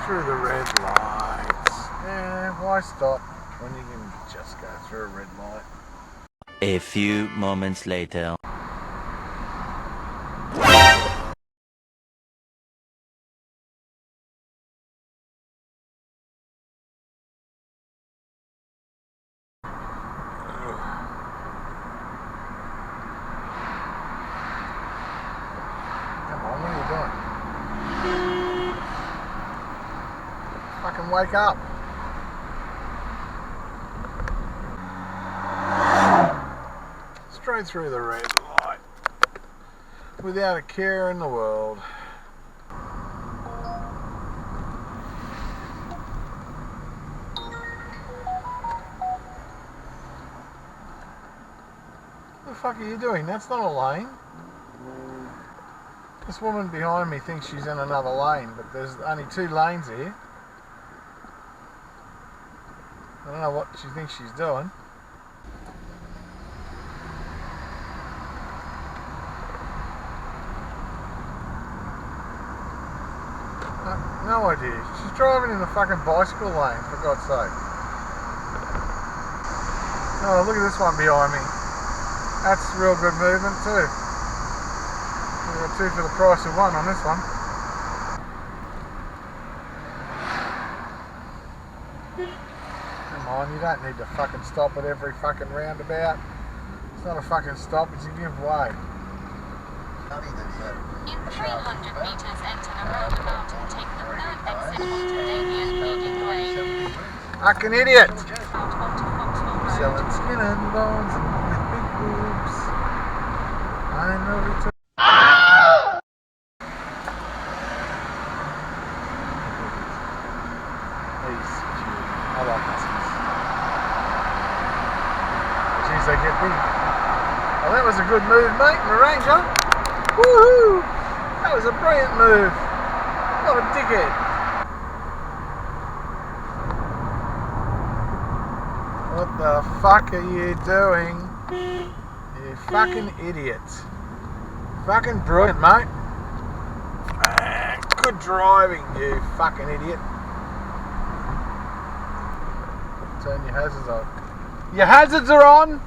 through the red lights. Yeah, why stop when you can just go through a red light? A few moments later. Come on, what are you doing? Fucking wake up. Straight through the red light. Without a care in the world. What the fuck are you doing? That's not a lane. This woman behind me thinks she's in another lane, but there's only 2 lanes here. I don't know what she thinks she's doing. No idea. She's driving in the fucking bicycle lane, for God's sake. Oh, look at this one behind me. That's real good movement too. We've got 2 for the price of 1 on this one. Come on, you don't need to fucking stop at every fucking roundabout. It's not a fucking stop, it's a give way. In 300 meters, enter the roundabout and take the 3rd exit onto Damien leading way. Fucking idiot! Out onto Foxville Road. Selling skin and bones with big boobs. I know it's a... I like huskies. Jeez, they get big. Well, that was a good move, mate, in the Ranger. Woohoo! That was a brilliant move. What a dickhead. What the fuck are you doing? You fucking idiot. Fucking brilliant, mate. Good driving, you fucking idiot. Turn your hazards on. Your hazards are on!